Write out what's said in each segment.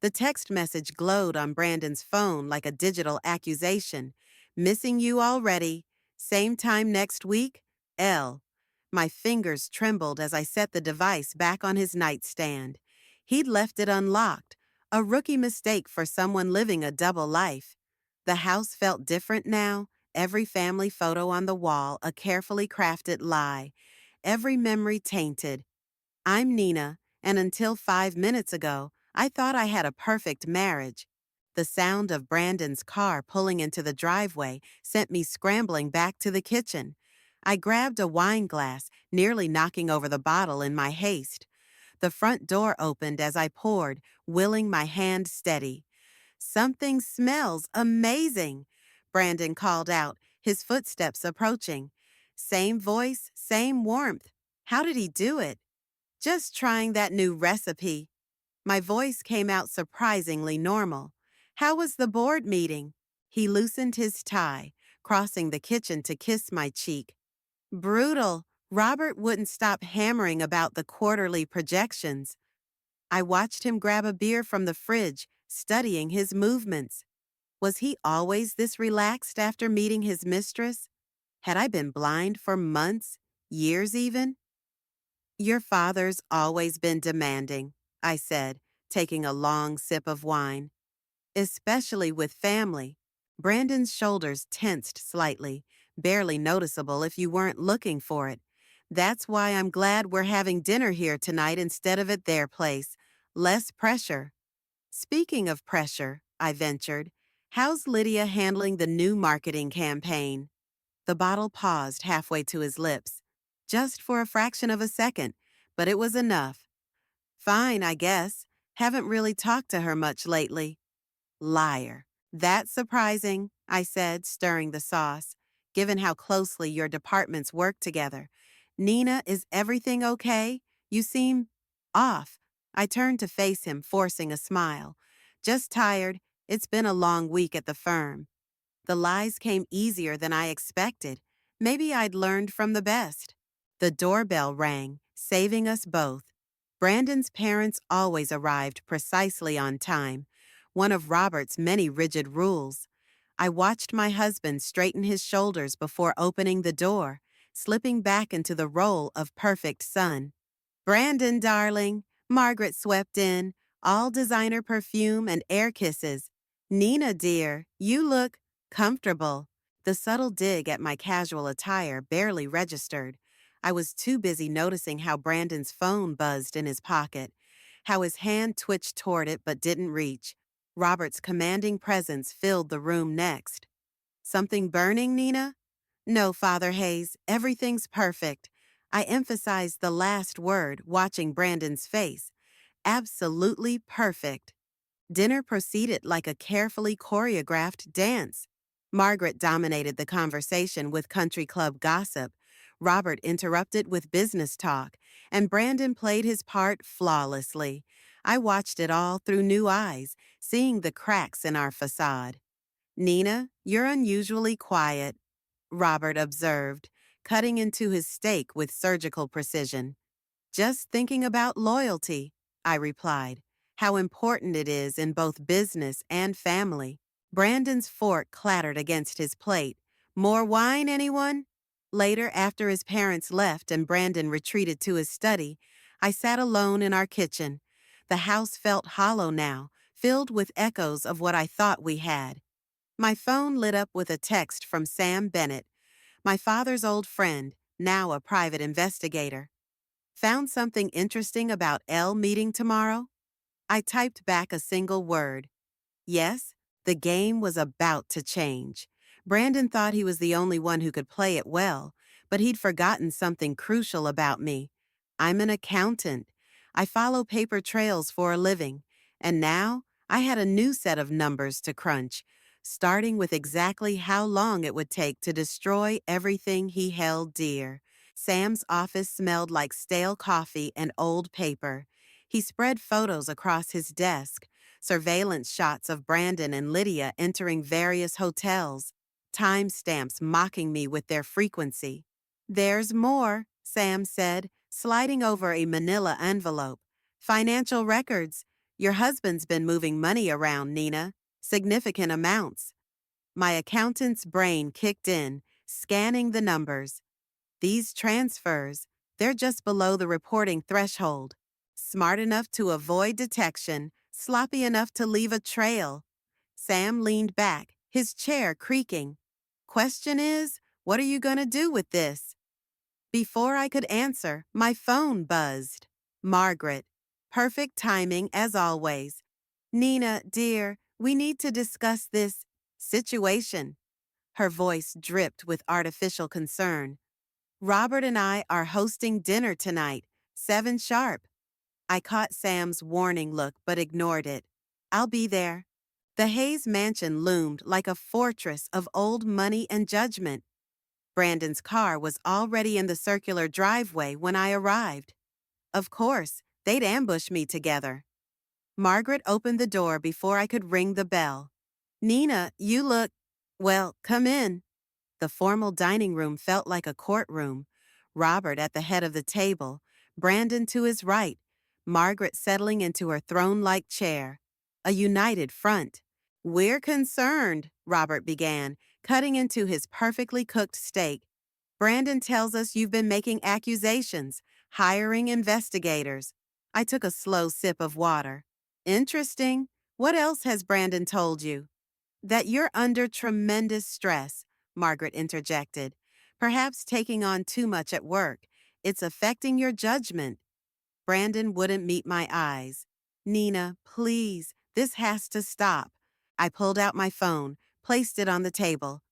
The text message glowed on Brandon's phone like a digital accusation. Missing you already. Same time next week? L. My fingers trembled as I set the device back on his nightstand. He'd left it unlocked, a rookie mistake for someone living a double life. The house felt different now, every family photo on the wall a carefully crafted lie, every memory tainted. I'm Nina, and until 5 minutes ago, I thought I had a perfect marriage. The sound of Brandon's car pulling into the driveway sent me scrambling back to the kitchen. I grabbed a wine glass, nearly knocking over the bottle in my haste. The front door opened as I poured, willing my hand steady. Something smells amazing, Brandon called out, his footsteps approaching. Same voice, same warmth. How did he do it? Just trying that new recipe. My voice came out surprisingly normal. How was the board meeting? He loosened his tie, crossing the kitchen to kiss my cheek. Brutal. Robert wouldn't stop hammering about the quarterly projections. I watched him grab a beer from the fridge, studying his movements. Was he always this relaxed after meeting his mistress? Had I been blind for months, years even? Your father's always been demanding, I said, taking a long sip of wine. Especially with family. Brandon's shoulders tensed slightly, barely noticeable if you weren't looking for it. That's why I'm glad we're having dinner here tonight instead of at their place. Less pressure. Speaking of pressure, I ventured, how's Lydia handling the new marketing campaign? The bottle paused halfway to his lips. Just for a fraction of a second, but it was enough. Fine, I guess. Haven't really talked to her much lately. Liar. That's surprising, I said, stirring the sauce, given how closely your departments work together. Nina, is everything okay? You seem off. I turned to face him, forcing a smile. Just tired. It's been a long week at the firm. The lies came easier than I expected. Maybe I'd learned from the best. The doorbell rang, saving us both. Brandon's parents always arrived precisely on time, one of Robert's many rigid rules. I watched my husband straighten his shoulders before opening the door, slipping back into the role of perfect son. Brandon, darling, Margaret swept in, all designer perfume and air kisses. Nina, dear, you look comfortable. The subtle dig at my casual attire barely registered. I was too busy noticing how Brandon's phone buzzed in his pocket, how his hand twitched toward it but didn't reach. Robert's commanding presence filled the room next. Something burning, Nina? No, Father Hayes, everything's perfect. I emphasized the last word, watching Brandon's face. Absolutely perfect. Dinner proceeded like a carefully choreographed dance. Margaret dominated the conversation with country club gossip. Robert interrupted with business talk, and Brandon played his part flawlessly. I watched it all through new eyes, seeing the cracks in our facade. Nina, you're unusually quiet, Robert observed, cutting into his steak with surgical precision. Just thinking about loyalty, I replied, how important it is in both business and family. Brandon's fork clattered against his plate. More wine, anyone? Later, after his parents left and Brandon retreated to his study, I sat alone in our kitchen. The house felt hollow now, filled with echoes of what I thought we had. My phone lit up with a text from Sam Bennett, my father's old friend, now a private investigator. Found something interesting about Elle meeting tomorrow? I typed back a single word. Yes, the game was about to change. Brandon thought he was the only one who could play it well, but he'd forgotten something crucial about me. I'm an accountant. I follow paper trails for a living, and now I had a new set of numbers to crunch, starting with exactly how long it would take to destroy everything he held dear. Sam's office smelled like stale coffee and old paper. He spread photos across his desk, surveillance shots of Brandon and Lydia entering various hotels, timestamps mocking me with their frequency. There's more, Sam said, sliding over a manila envelope. Financial records. Your husband's been moving money around, Nina. Significant amounts. My accountant's brain kicked in, scanning the numbers. These transfers, they're just below the reporting threshold. Smart enough to avoid detection, sloppy enough to leave a trail. Sam leaned back, his chair creaking. Question is, what are you going to do with this? Before I could answer, my phone buzzed. Margaret. Perfect timing as always. Nina, dear, we need to discuss this situation. Her voice dripped with artificial concern. Robert and I are hosting dinner tonight, 7 sharp. I caught Sam's warning look but ignored it. I'll be there. The Hayes mansion loomed like a fortress of old money and judgment. Brandon's car was already in the circular driveway when I arrived. Of course, they'd ambush me together. Margaret opened the door before I could ring the bell. Nina, you look… Well, come in. The formal dining room felt like a courtroom. Robert at the head of the table, Brandon to his right, Margaret settling into her throne-like chair. A united front. We're concerned, Robert began, cutting into his perfectly cooked steak. Brandon tells us you've been making accusations, hiring investigators. I took a slow sip of water. Interesting. What else has Brandon told you? That you're under tremendous stress, Margaret interjected. Perhaps taking on too much at work. It's affecting your judgment. Brandon wouldn't meet my eyes. Nina, please, this has to stop. I pulled out my phone, placed it on the table.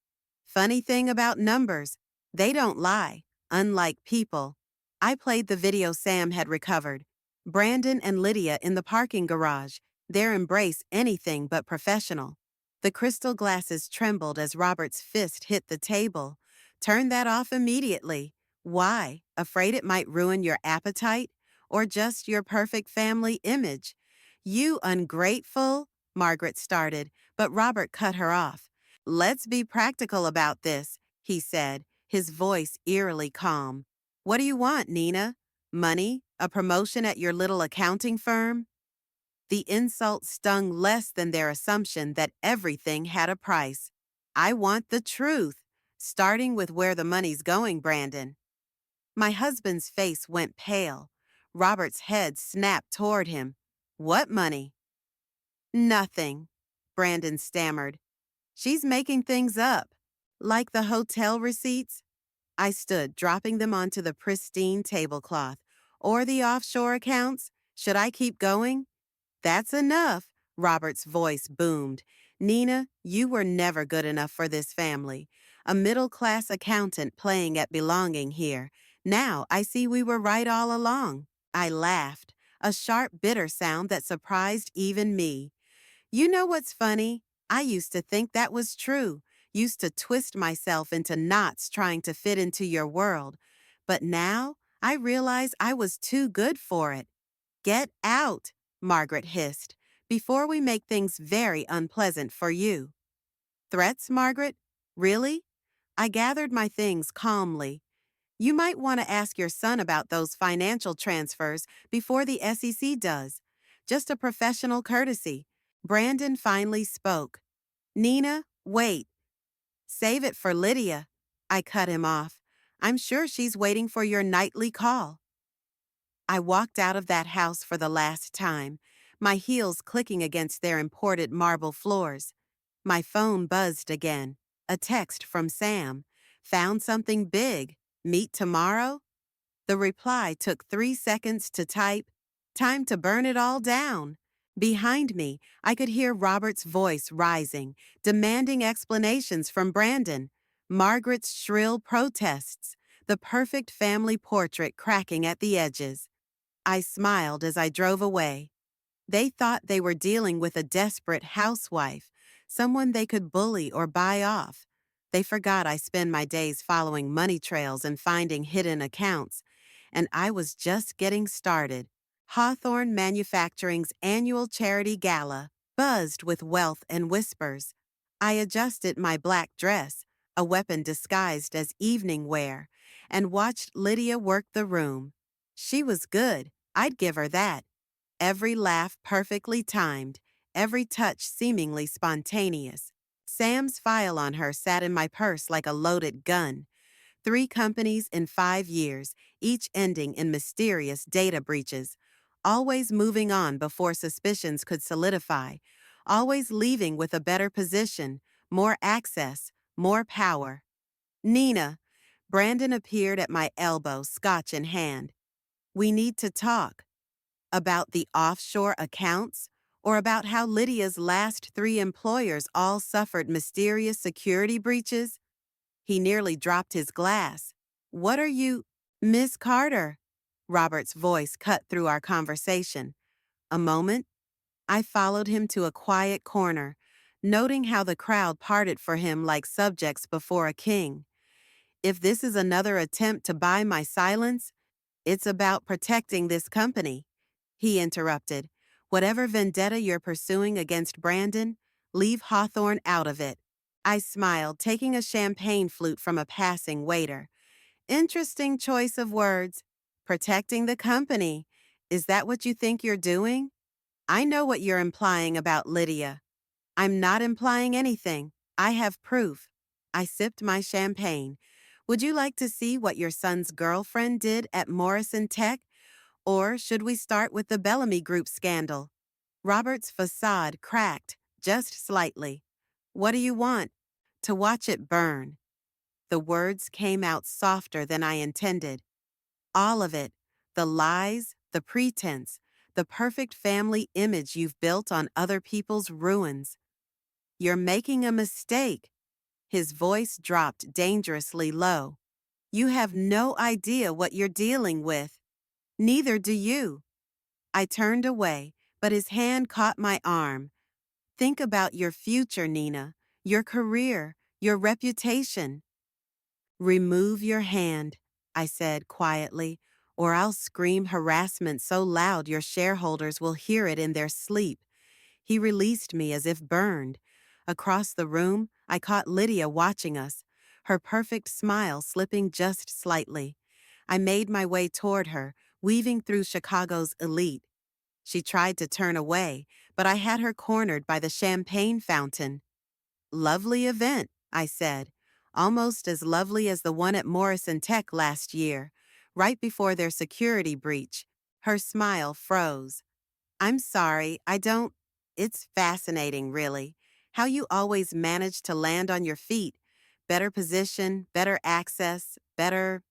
Funny thing about numbers, they don't lie, unlike people. I played the video Sam had recovered. Brandon and Lydia in the parking garage, their embrace anything but professional. The crystal glasses trembled as Robert's fist hit the table. Turn that off immediately. Why? Afraid it might ruin your appetite? Or just your perfect family image? You ungrateful, Margaret started, but Robert cut her off. Let's be practical about this, he said, his voice eerily calm. What do you want, Nina? Money? A promotion at your little accounting firm? The insult stung less than their assumption that everything had a price. I want the truth, starting with where the money's going, Brandon. My husband's face went pale. Robert's head snapped toward him. What money? Nothing, Brandon stammered. She's making things up. Like the hotel receipts? I stood, dropping them onto the pristine tablecloth. Or the offshore accounts? Should I keep going? That's enough, Robert's voice boomed. Nina, you were never good enough for this family. A middle-class accountant playing at belonging here. Now I see we were right all along. I laughed, a sharp, bitter sound that surprised even me. You know what's funny? I used to think that was true, used to twist myself into knots trying to fit into your world. But now I realize I was too good for it. Get out, Margaret hissed, before we make things very unpleasant for you. Threats, Margaret? Really? I gathered my things calmly. You might want to ask your son about those financial transfers before the SEC does. Just a professional courtesy. Brandon finally spoke. Nina, wait. Save it for Lydia. I cut him off. I'm sure she's waiting for your nightly call. I walked out of that house for the last time, my heels clicking against their imported marble floors. My phone buzzed again. A text from Sam. Found something big. Meet tomorrow? The reply took 3 seconds to type. Time to burn it all down. Behind me, I could hear Robert's voice rising, demanding explanations from Brandon. Margaret's shrill protests, the perfect family portrait cracking at the edges. I smiled as I drove away. They thought they were dealing with a desperate housewife, someone they could bully or buy off. They forgot I spend my days following money trails and finding hidden accounts, and I was just getting started. Hawthorne Manufacturing's annual charity gala buzzed with wealth and whispers. I adjusted my black dress, a weapon disguised as evening wear, and watched Lydia work the room. She was good, I'd give her that. every laugh perfectly timed, every touch seemingly spontaneous. Sam's file on her sat in my purse like a loaded gun. 3 companies in 5 years, each ending in mysterious data breaches. Always moving on before suspicions could solidify. Always leaving with a better position, more access, more power. Nina. Brandon appeared at my elbow, scotch in hand. We need to talk. About the offshore accounts? Or about how Lydia's last 3 employers all suffered mysterious security breaches? He nearly dropped his glass. What are you— Miss Carter? Robert's voice cut through our conversation. A moment, I followed him to a quiet corner, noting how the crowd parted for him like subjects before a king. If this is another attempt to buy my silence, it's about protecting this company. He interrupted. Whatever vendetta you're pursuing against Brandon, leave Hawthorne out of it. I smiled, taking a champagne flute from a passing waiter. Interesting choice of words. Protecting the company. Is that what you think you're doing? I know what you're implying about Lydia. I'm not implying anything. I have proof. I sipped my champagne. Would you like to see what your son's girlfriend did at Morrison Tech? Or should we start with the Bellamy Group scandal? Robert's facade cracked, just slightly. What do you want? To watch it burn. The words came out softer than I intended. All of it. The lies, the pretense, the perfect family image you've built on other people's ruins. You're making a mistake. His voice dropped dangerously low. You have no idea what you're dealing with. Neither do you. I turned away, but his hand caught my arm. Think about your future, Nina, your career, your reputation. Remove your hand, I said quietly, or I'll scream harassment so loud your shareholders will hear it in their sleep. He released me as if burned. Across the room, I caught Lydia watching us, her perfect smile slipping just slightly. I made my way toward her, weaving through Chicago's elite. She tried to turn away, but I had her cornered by the champagne fountain. Lovely event, I said, almost as lovely as the one at Morrison Tech last year, right before their security breach. Her smile froze. I'm sorry, I don't— It's fascinating, really, how you always manage to land on your feet. Better position, better access, better—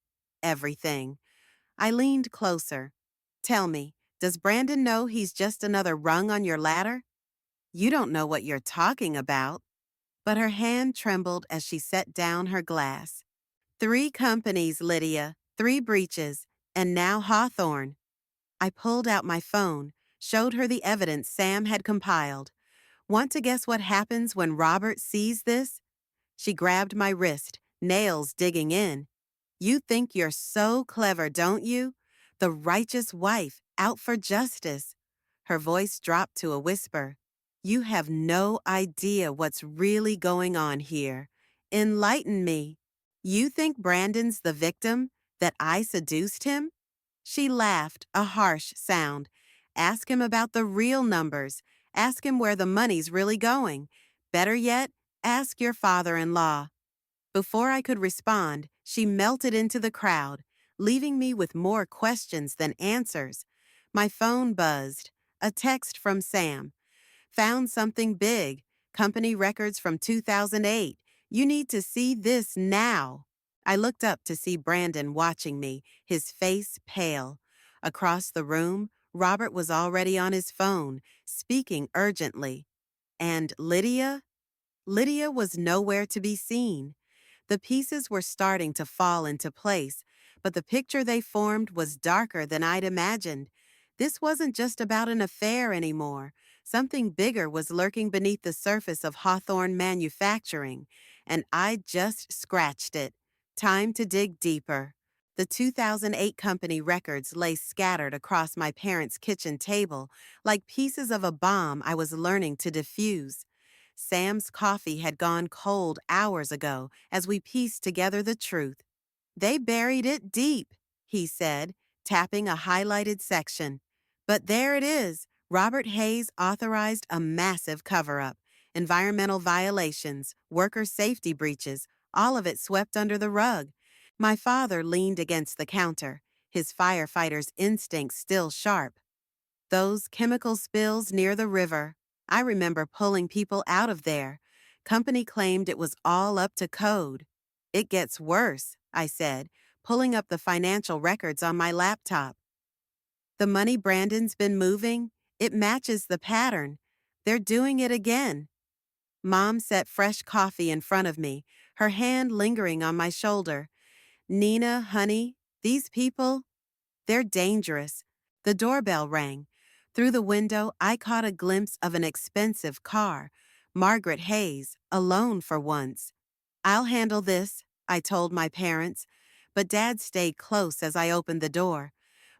everything. I leaned closer. Tell me, does Brandon know he's just another rung on your ladder? You don't know what you're talking about. But her hand trembled as she set down her glass. 3 companies, Lydia, 3 breaches, and now Hawthorne. I pulled out my phone, showed her the evidence Sam had compiled. Want to guess what happens when Robert sees this? She grabbed my wrist, nails digging in. You think you're so clever, don't you? The righteous wife, out for justice. Her voice dropped to a whisper. You have no idea what's really going on here. Enlighten me. You think Brandon's the victim? That I seduced him? She laughed, a harsh sound. Ask him about the real numbers. Ask him where the money's really going. Better yet, ask your father-in-law. Before I could respond, she melted into the crowd, leaving me with more questions than answers. My phone buzzed. A text from Sam. Found something big. Company records from 2008. You need to see this now. I looked up to see Brandon watching me, his face pale. Across the room, Robert was already on his phone, speaking urgently. And Lydia? Lydia was nowhere to be seen. The pieces were starting to fall into place, but the picture they formed was darker than I'd imagined. This wasn't just about an affair anymore. Something bigger was lurking beneath the surface of Hawthorne Manufacturing, and I just scratched it. Time to dig deeper. The 2008 company records lay scattered across my parents' kitchen table like pieces of a bomb I was learning to defuse. Sam's coffee had gone cold hours ago as we pieced together the truth. They buried it deep, he said, tapping a highlighted section. But there it is. Robert Hayes authorized a massive cover up. Environmental violations, worker safety breaches, all of it swept under the rug. My father leaned against the counter, his firefighter's instincts still sharp. Those chemical spills near the river. I remember pulling people out of there. Company claimed it was all up to code. It gets worse, I said, pulling up the financial records on my laptop. The money Brandon's been moving, it matches the pattern. They're doing it again. Mom set fresh coffee in front of me, her hand lingering on my shoulder. Nina, honey, these people, they're dangerous. The doorbell rang. Through the window, I caught a glimpse of an expensive car. Margaret Hayes, alone for once. I'll handle this, I told my parents, but Dad stayed close as I opened the door.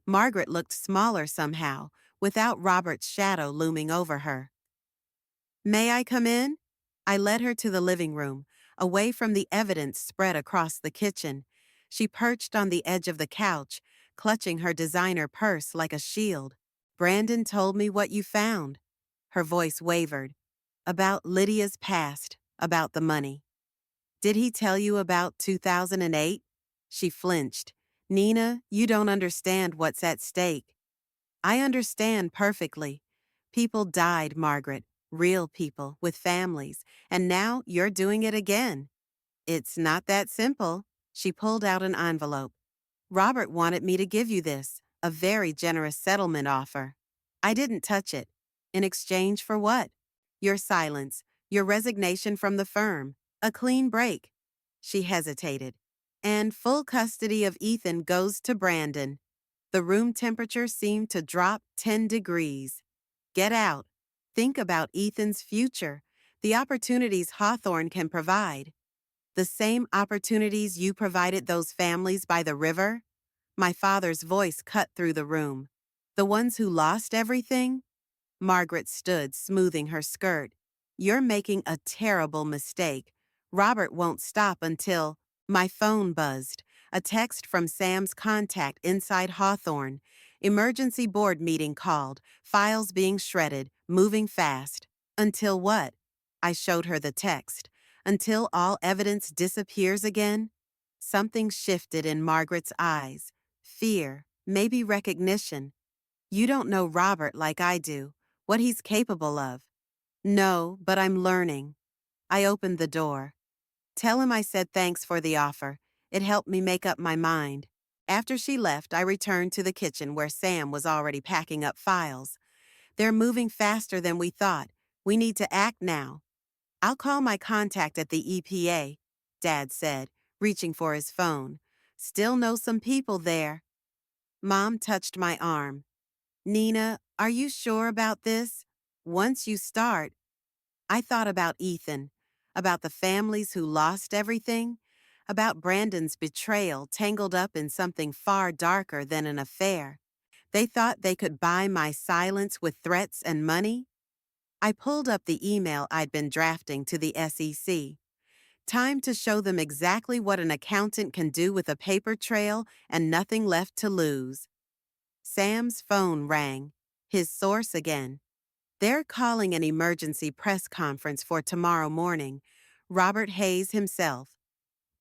Margaret looked smaller somehow, without Robert's shadow looming over her. May I come in? I led her to the living room, away from the evidence spread across the kitchen. She perched on the edge of the couch, clutching her designer purse like a shield. Brandon told me what you found. Her voice wavered. About Lydia's past, about the money. Did he tell you about 2008? She flinched. Nina, you don't understand what's at stake. I understand perfectly. People died, Margaret. Real people, with families. And now you're doing it again. It's not that simple. She pulled out an envelope. Robert wanted me to give you this, a very generous settlement offer. I didn't touch it. In exchange for what? Your silence, your resignation from the firm, a clean break. She hesitated. And full custody of Ethan goes to Brandon. The room temperature seemed to drop 10 degrees. Get out. Think about Ethan's future, the opportunities Hawthorne can provide. The same opportunities you provided those families by the river? My father's voice cut through the room. The ones who lost everything? Margaret stood, smoothing her skirt. You're making a terrible mistake. Robert won't stop until... My phone buzzed. A text from Sam's contact inside Hawthorne. Emergency board meeting called. Files being shredded. Moving fast. Until what? I showed her the text. Until all evidence disappears again? Something shifted in Margaret's eyes. Fear, maybe recognition. You don't know Robert like I do, what he's capable of. No, but I'm learning. I opened the door. Tell him I said thanks for the offer. It helped me make up my mind. After she left, I returned to the kitchen where Sam was already packing up files. They're moving faster than we thought. We need to act now. I'll call my contact at the EPA, Dad said, reaching for his phone. Still know some people there. Mom touched my arm. Nina, are you sure about this? Once you start, I thought about Ethan, about the families who lost everything, about Brandon's betrayal tangled up in something far darker than an affair. They thought they could buy my silence with threats and money? I pulled up the email I'd been drafting to the SEC. Time to show them exactly what an accountant can do with a paper trail and nothing left to lose. Sam's phone rang. His source again. They're calling an emergency press conference for tomorrow morning. Robert Hayes himself.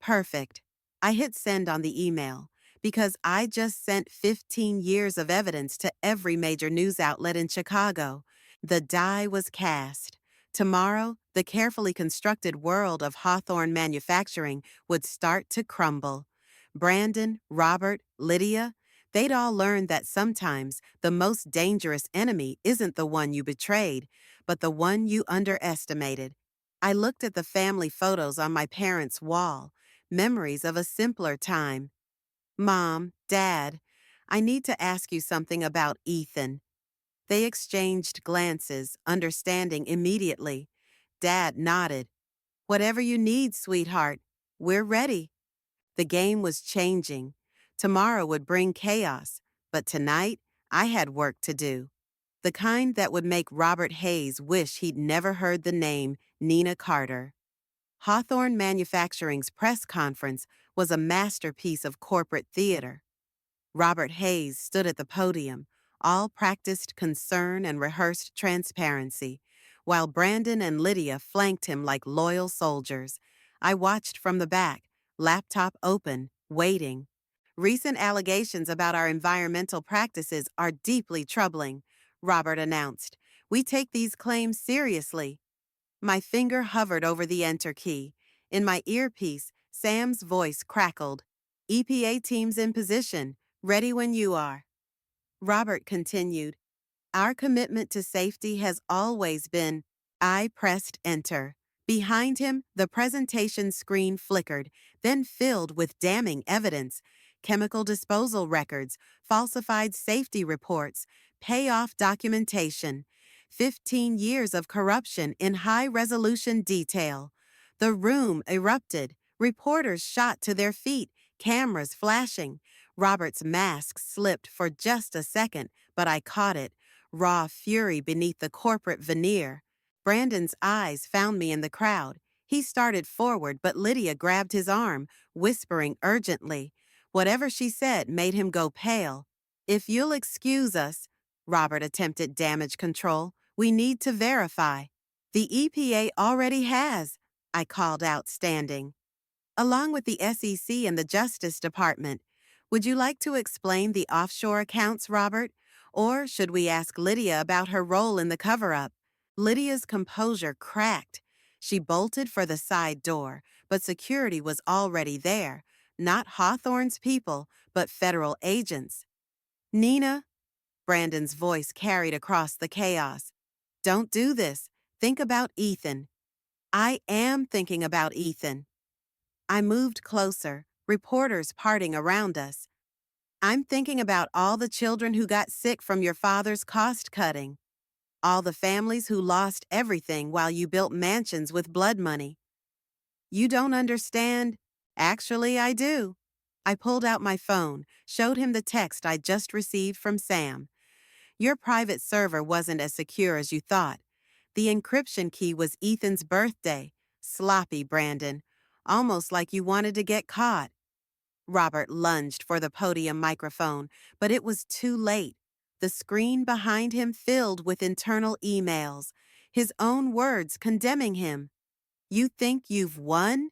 Perfect. I hit send on the email because I just sent 15 years of evidence to every major news outlet in Chicago. The die was cast. Tomorrow, the carefully constructed world of Hawthorne manufacturing would start to crumble. Brandon, Robert, Lydia, they'd all learn that sometimes the most dangerous enemy isn't the one you betrayed, but the one you underestimated. I looked at the family photos on my parents' wall, memories of a simpler time. Mom, Dad, I need to ask you something about Ethan. They exchanged glances, understanding immediately. Dad nodded. Whatever you need, sweetheart. We're ready. The game was changing. Tomorrow would bring chaos, but tonight I had work to do. The kind that would make Robert Hayes wish he'd never heard the name Nina Carter. Hawthorne Manufacturing's press conference was a masterpiece of corporate theater. Robert Hayes stood at the podium, all practiced concern and rehearsed transparency, while Brandon and Lydia flanked him like loyal soldiers. I watched from the back, laptop open, waiting. Recent allegations about our environmental practices are deeply troubling, Robert announced. We take these claims seriously. My finger hovered over the enter key. In my earpiece, Sam's voice crackled. EPA teams in position, ready when you are. Robert continued, our commitment to safety has always been. I pressed enter. Behind him, the presentation screen flickered, then filled with damning evidence: chemical disposal records, falsified safety reports, payoff documentation, 15 years of corruption in high-resolution detail. The room erupted. Reporters shot to their feet, cameras flashing. Robert's mask slipped for just a second, but I caught it. Raw fury beneath the corporate veneer. Brandon's eyes found me in the crowd. He started forward, but Lydia grabbed his arm, whispering urgently. Whatever she said made him go pale. If you'll excuse us, Robert attempted damage control. We need to verify. The EPA already has, I called out, standing. Along with the SEC and the Justice Department. Would you like to explain the offshore accounts, Robert? Or should we ask Lydia about her role in the cover-up? Lydia's composure cracked. She bolted for the side door, but security was already there. Not Hawthorne's people, but federal agents. Nina, Brandon's voice carried across the chaos. Don't do this. Think about Ethan. I am thinking about Ethan. I moved closer, reporters parting around us. I'm thinking about all the children who got sick from your father's cost-cutting. All the families who lost everything while you built mansions with blood money. You don't understand? Actually, I do. I pulled out my phone, showed him the text I'd just received from Sam. Your private server wasn't as secure as you thought. The encryption key was Ethan's birthday. Sloppy, Brandon. Almost like you wanted to get caught. Robert lunged for the podium microphone, but it was too late. The screen behind him filled with internal emails, his own words condemning him. You think you've won?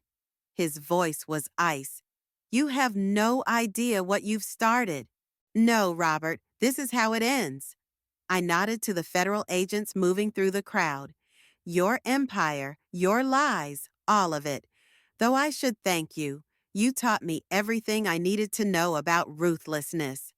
His voice was ice. You have no idea what you've started. No, Robert, this is how it ends. I nodded to the federal agents moving through the crowd. Your empire, your lies, all of it. Though I should thank you. You taught me everything I needed to know about ruthlessness.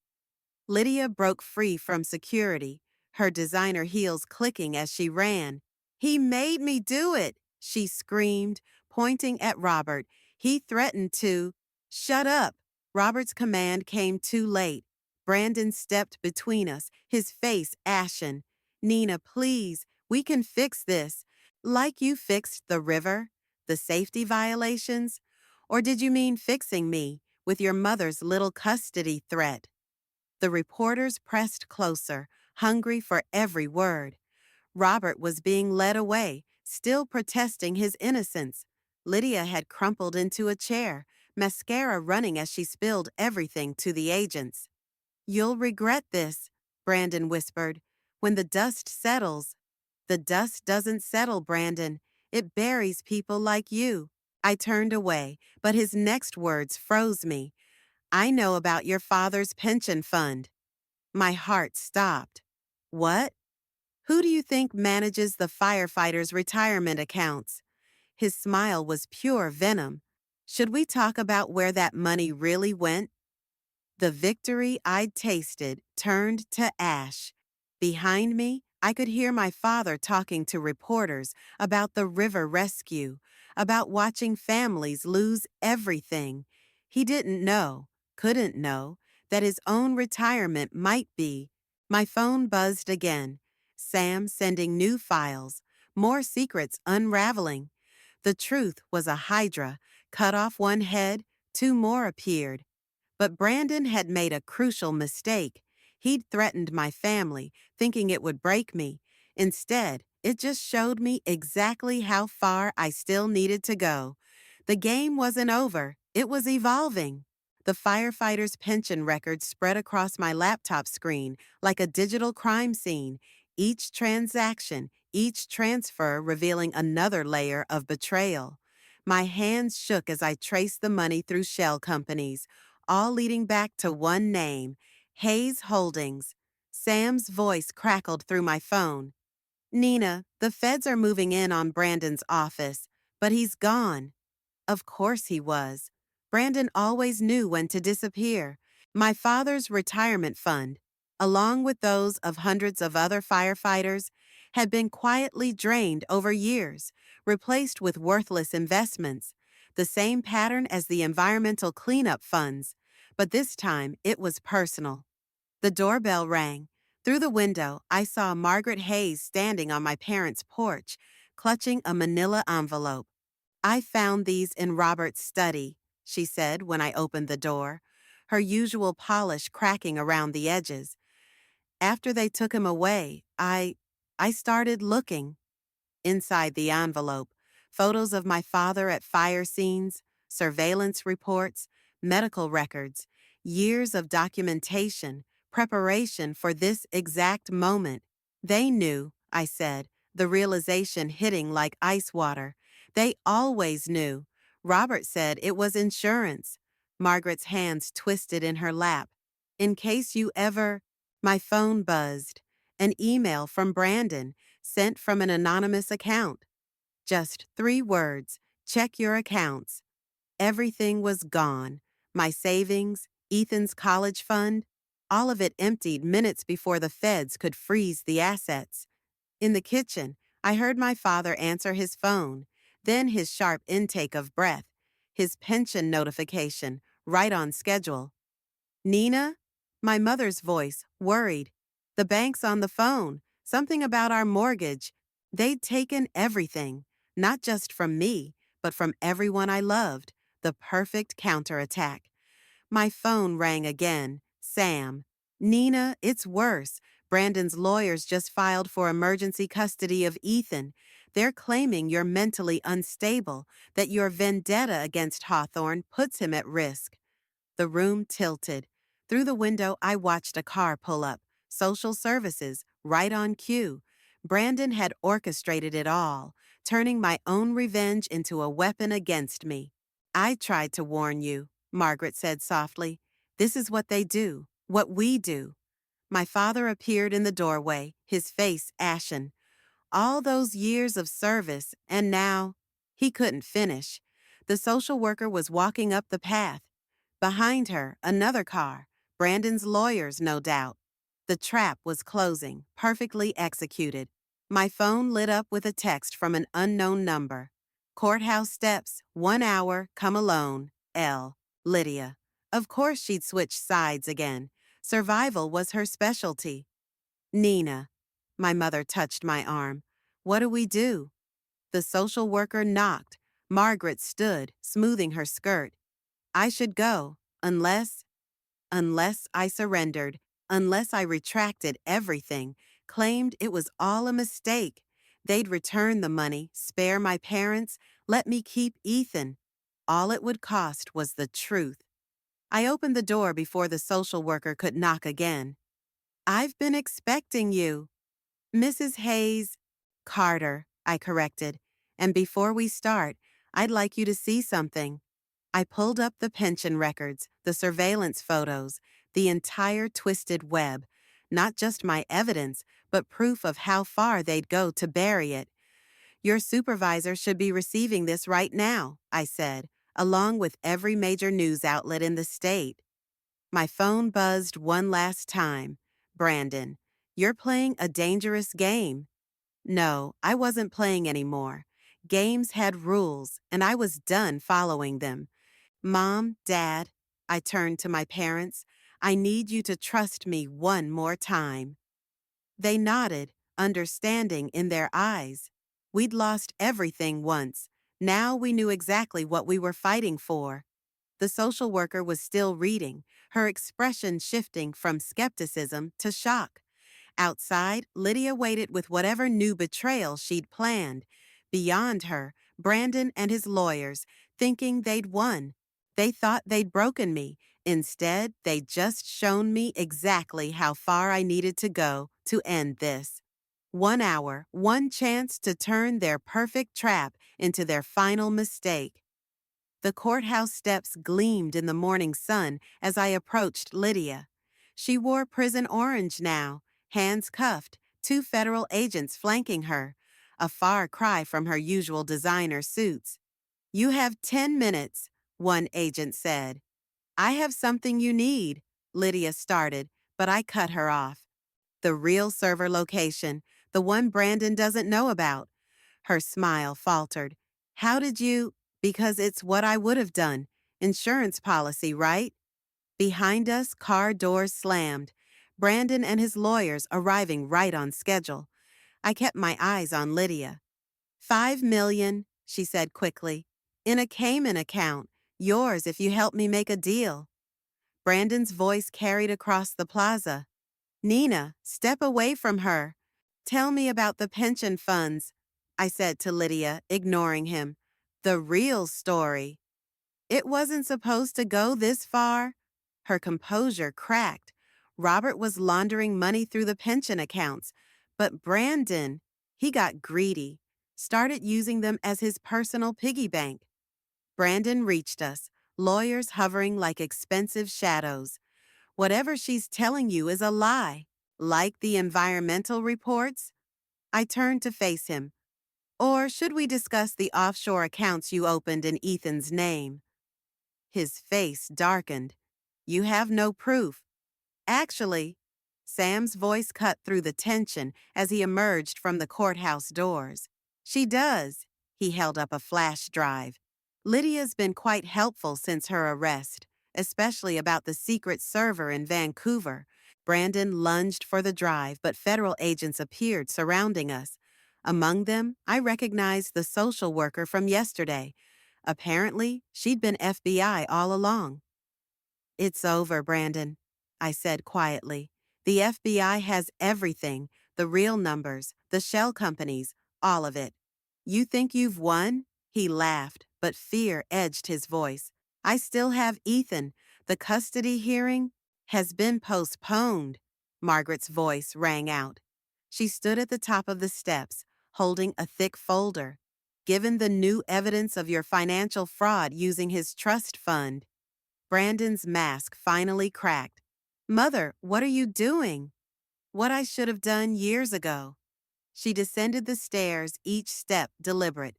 Lydia broke free from security, her designer heels clicking as she ran. He made me do it, she screamed, pointing at Robert. He threatened to. Shut up. Robert's command came too late. Brandon stepped between us, his face ashen. Nina, please, we can fix this. Like you fixed the river, the safety violations? Or did you mean fixing me with your mother's little custody threat? The reporters pressed closer, hungry for every word. Robert was being led away, still protesting his innocence. Lydia had crumpled into a chair, mascara running as she spilled everything to the agents. You'll regret this, Brandon whispered. When the dust settles. The dust doesn't settle, Brandon. It buries people like you. I turned away, but his next words froze me. I know about your father's pension fund. My heart stopped. What? Who do you think manages the firefighters' retirement accounts? His smile was pure venom. Should we talk about where that money really went? The victory I'd tasted turned to ash. Behind me, I could hear my father talking to reporters about the river rescue, about watching families lose everything. He didn't know, couldn't know, that his own retirement might be. My phone buzzed again. Sam sending new files, more secrets unraveling. The truth was a hydra. Cut off one head, two more appeared. But Brandon had made a crucial mistake. He'd threatened my family, thinking it would break me. Instead, it just showed me exactly how far I still needed to go. The game wasn't over. It was evolving. The firefighter's pension records spread across my laptop screen like a digital crime scene, each transaction, each transfer revealing another layer of betrayal. My hands shook as I traced the money through shell companies, all leading back to one name, Hayes Holdings. Sam's voice crackled through my phone. Nina, the feds are moving in on Brandon's office, but he's gone. Of course he was. Brandon always knew when to disappear. My father's retirement fund, along with those of hundreds of other firefighters, had been quietly drained over years, replaced with worthless investments, the same pattern as the environmental cleanup funds, but this time it was personal. The doorbell rang. Through the window, I saw Margaret Hayes standing on my parents' porch, clutching a manila envelope. I found these in Robert's study, she said when I opened the door, her usual polish cracking around the edges. After they took him away, I started looking. Inside the envelope, photos of my father at fire scenes, surveillance reports, medical records, years of documentation, preparation for this exact moment. They knew, I said, the realization hitting like ice water. They always knew. Robert said it was insurance. Margaret's hands twisted in her lap. In case you ever... My phone buzzed. An email from Brandon, sent from an anonymous account. Just 3 words, check your accounts. Everything was gone. My savings, Ethan's college fund, all of it emptied minutes before the feds could freeze the assets. In the kitchen, I heard my father answer his phone, then his sharp intake of breath, his pension notification, right on schedule. Nina? My mother's voice, worried. The bank's on the phone. Something about our mortgage. They'd taken everything, not just from me, but from everyone I loved. The perfect counterattack. My phone rang again. Sam. Nina, it's worse. Brandon's lawyers just filed for emergency custody of Ethan. They're claiming you're mentally unstable, that your vendetta against Hawthorne puts him at risk. The room tilted. Through the window, I watched a car pull up. Social services, right on cue. Brandon had orchestrated it all, turning my own revenge into a weapon against me. I tried to warn you, Margaret said softly. This is what they do, what we do. My father appeared in the doorway, his face ashen. All those years of service, and now, he couldn't finish. The social worker was walking up the path. Behind her, another car. Brandon's lawyers, no doubt. The trap was closing, perfectly executed. My phone lit up with a text from an unknown number. Courthouse steps, 1 hour, come alone. L. Lydia. Of course she'd switch sides again. Survival was her specialty. Nina. My mother touched my arm. What do we do? The social worker knocked. Margaret stood, smoothing her skirt. I should go, unless I surrendered, unless I retracted everything, claimed it was all a mistake. They'd return the money, spare my parents, let me keep Ethan. All it would cost was the truth. I opened the door before the social worker could knock again. I've been expecting you. Mrs. Hayes. Carter, I corrected. And before we start, I'd like you to see something. I pulled up the pension records, the surveillance photos, the entire twisted web. Not just my evidence, but proof of how far they'd go to bury it. Your supervisor should be receiving this right now, I said, along with every major news outlet in the state. My phone buzzed one last time. Brandon, you're playing a dangerous game. No, I wasn't playing anymore. Games had rules, and I was done following them. Mom, Dad, I turned to my parents, I need you to trust me one more time. They nodded, understanding in their eyes. We'd lost everything once. Now we knew exactly what we were fighting for. The social worker was still reading, her expression shifting from skepticism to shock. Outside, Lydia waited with whatever new betrayal she'd planned. Beyond her, Brandon and his lawyers, thinking they'd won. They thought they'd broken me, Instead, they just shown me exactly how far I needed to go to end this. 1 hour, one chance to turn their perfect trap into their final mistake. The courthouse steps gleamed in the morning sun as I approached Lydia. She wore prison orange now, hands cuffed, two federal agents flanking her, a far cry from her usual designer suits. "You have 10 minutes," one agent said. "I have something you need," Lydia started, but I cut her off. "The real server location, the one Brandon doesn't know about." Her smile faltered. "How did you—" "Because it's what I would have done. Insurance policy, right?" Behind us, car doors slammed. Brandon and his lawyers arriving right on schedule. I kept my eyes on Lydia. "5 million," she said quickly. "In a Cayman account. Yours if you help me make a deal." Brandon's voice carried across the plaza. "Nina, step away from her. Tell me about the pension funds," I said to Lydia, ignoring him. "The real story." "It wasn't supposed to go this far." Her composure cracked. Robert was laundering money through the pension accounts, but Brandon, he got greedy, started using them as his personal piggy bank. Brandon reached us, lawyers hovering like expensive shadows. "Whatever she's telling you is a lie. Like the environmental reports?" I turned to face him. "Or should we discuss the offshore accounts you opened in Ethan's name?" His face darkened. "You have no proof." "Actually," Sam's voice cut through the tension as he emerged from the courthouse doors. "She does." He held up a flash drive. "Lydia's been quite helpful since her arrest, especially about the secret server in Vancouver." Brandon lunged for the drive, but federal agents appeared, surrounding us. Among them, I recognized the social worker from yesterday. Apparently, she'd been FBI all along. "It's over, Brandon," I said quietly. "The FBI has everything, the real numbers, the shell companies, all of it." "You think you've won?" He laughed, but fear edged his voice. "I still have Ethan. The custody hearing has been postponed." Margaret's voice rang out. She stood at the top of the steps, holding a thick folder. "Given the new evidence of your financial fraud using his trust fund." Brandon's mask finally cracked. "Mother, what are you doing?" "What I should have done years ago." She descended the stairs, each step deliberate.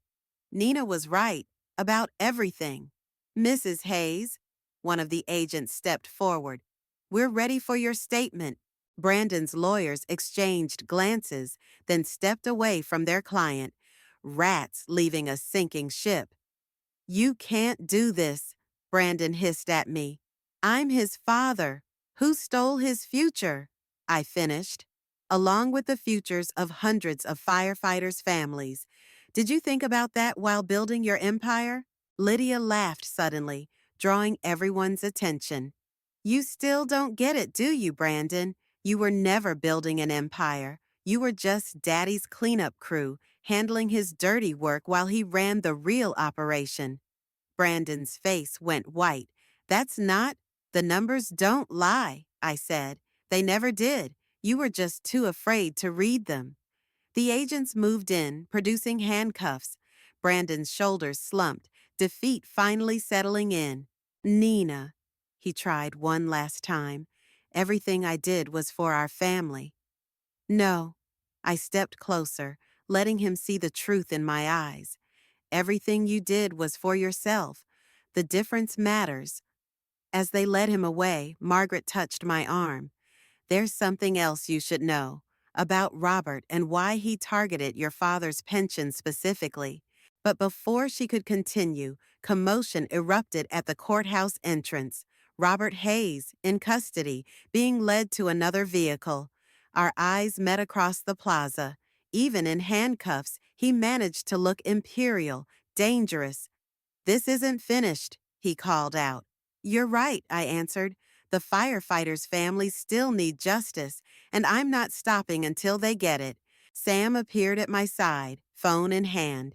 "Nina was right about everything." "Mrs. Hayes," one of the agents stepped forward. "We're ready for your statement." Brandon's lawyers exchanged glances, then stepped away from their client. Rats leaving a sinking ship. "You can't do this," Brandon hissed at me. "I'm his father. Who stole his future?" I finished, along with the futures of hundreds of firefighters' families. "Did you think about that while building your empire?" Lydia laughed suddenly, drawing everyone's attention. "You still don't get it, do you, Brandon? You were never building an empire. You were just Daddy's cleanup crew, handling his dirty work while he ran the real operation." Brandon's face went white. "That's not— The numbers don't lie," I said. "They never did. You were just too afraid to read them." The agents moved in, producing handcuffs. Brandon's shoulders slumped, defeat finally settling in. "Nina," he tried one last time. "Everything I did was for our family." "No." I stepped closer, letting him see the truth in my eyes. "Everything you did was for yourself. The difference matters." As they led him away, Margaret touched my arm. "There's something else you should know about Robert and why he targeted your father's pension specifically." But before she could continue, commotion erupted at the courthouse entrance. Robert Hayes, in custody, being led to another vehicle. Our eyes met across the plaza. Even in handcuffs, he managed to look imperial, dangerous. "This isn't finished," he called out. "You're right," I answered. "The firefighters' families still need justice, and I'm not stopping until they get it." Sam appeared at my side, phone in hand.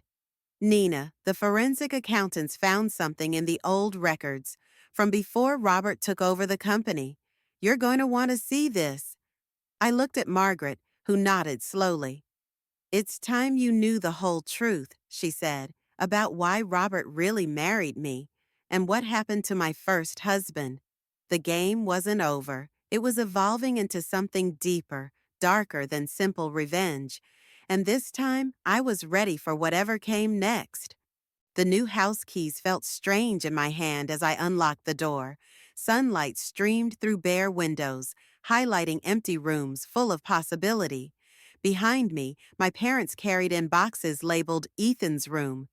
"Nina, the forensic accountants found something in the old records. from before Robert took over the company. You're going to want to see this. I looked at Margaret, who nodded slowly. It's time you knew the whole truth, she said, about why Robert really married me and what happened to my first husband. The game wasn't over. It was evolving into something deeper, darker than simple revenge. And this time, I was ready for whatever came next. The new house keys felt strange in my hand as I unlocked the door. Sunlight streamed through bare windows, highlighting empty rooms full of possibility. Behind me, my parents carried in boxes labeled Ethan's room.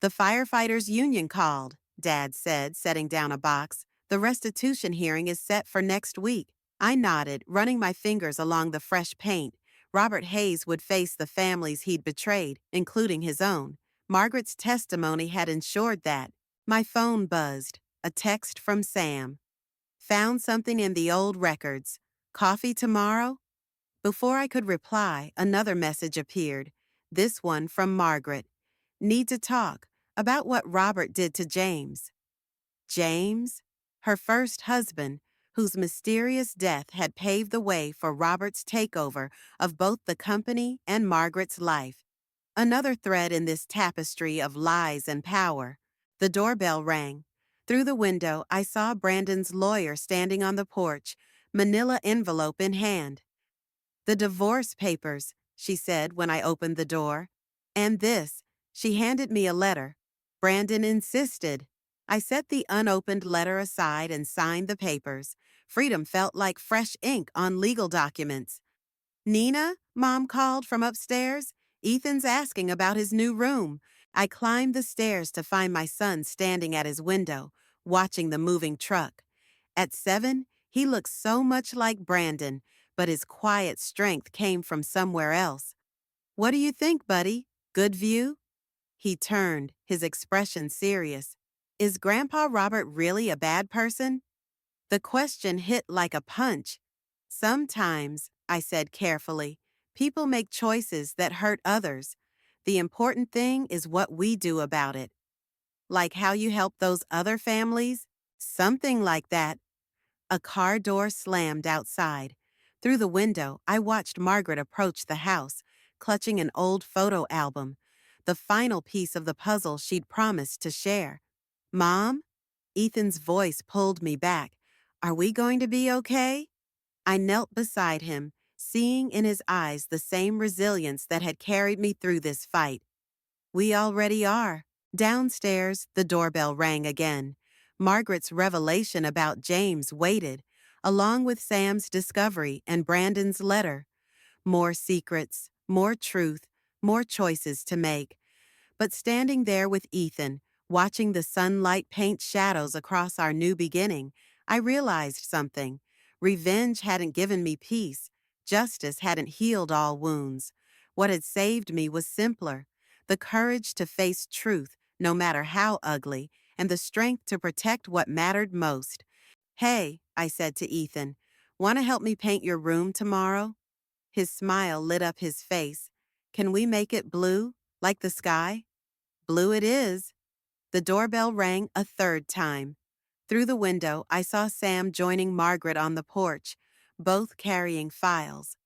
The firefighters' union called, Dad said, setting down a box. The restitution hearing is set for next week. I nodded, running my fingers along the fresh paint. Robert Hayes would face the families he'd betrayed, including his own. Margaret's testimony had ensured that. My phone buzzed. A text from Sam. Found something in the old records. Coffee tomorrow? Before I could reply, another message appeared. This one from Margaret. Need to talk about what Robert did to James. James? Her first husband, whose mysterious death had paved the way for Robert's takeover of both the company and Margaret's life. Another thread in this tapestry of lies and power. The doorbell rang. Through the window, I saw Brandon's lawyer standing on the porch, manila envelope in hand. The divorce papers, she said when I opened the door. And this, she handed me a letter. Brandon insisted. I set the unopened letter aside and signed the papers. Freedom felt like fresh ink on legal documents. Nina, Mom called from upstairs. Ethan's asking about his new room. I climbed the stairs to find my son standing at his window, watching the moving truck. At 7, he looked so much like Brandon, but his quiet strength came from somewhere else. What do you think, buddy? Good view? He turned, his expression serious. Is Grandpa Robert really a bad person? The question hit like a punch. Sometimes, I said carefully, people make choices that hurt others. The important thing is what we do about it. Like how you help those other families? Something like that. A car door slammed outside. Through the window, I watched Margaret approach the house, clutching an old photo album, the final piece of the puzzle she'd promised to share. Mom? Ethan's voice pulled me back. Are we going to be okay? I knelt beside him, seeing in his eyes the same resilience that had carried me through this fight. We already are. Downstairs, the doorbell rang again. Margaret's revelation about James waited, along with Sam's discovery and Brandon's letter. More secrets, more truth, more choices to make. But standing there with Ethan, watching the sunlight paint shadows across our new beginning, I realized something. Revenge hadn't given me peace. Justice hadn't healed all wounds. What had saved me was simpler. The courage to face truth, no matter how ugly, and the strength to protect what mattered most. Hey, I said to Ethan, want to help me paint your room tomorrow? His smile lit up his face. Can we make it blue, like the sky? Blue it is. The doorbell rang a third time. Through the window, I saw Sam joining Margaret on the porch, both carrying files.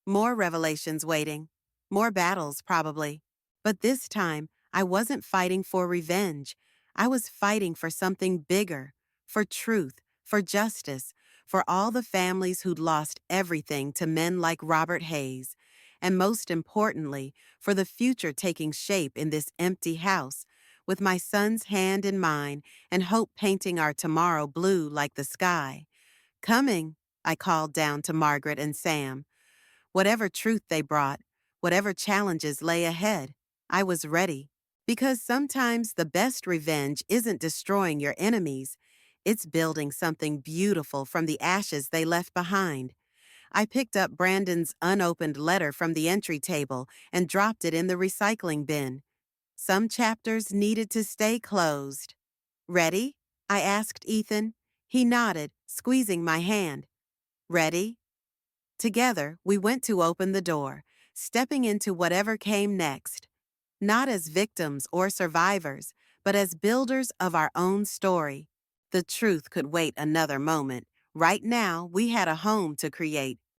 More revelations waiting. More battles, probably. But this time, I wasn't fighting for revenge. I was fighting for something bigger, for truth, for justice, for all the families who'd lost everything to men like Robert Hayes, and most importantly, for the future taking shape in this empty house, with my son's hand in mine and hope painting our tomorrow blue like the sky. Coming, I called down to Margaret and Sam. Whatever truth they brought, whatever challenges lay ahead, I was ready. Because sometimes the best revenge isn't destroying your enemies, it's building something beautiful from the ashes they left behind. I picked up Brandon's unopened letter from the entry table and dropped it in the recycling bin. Some chapters needed to stay closed. Ready? I asked Ethan. He nodded, squeezing my hand. Ready? Together, we went to open the door, stepping into whatever came next. Not as victims or survivors, but as builders of our own story. The truth could wait another moment. Right now, we had a home to create.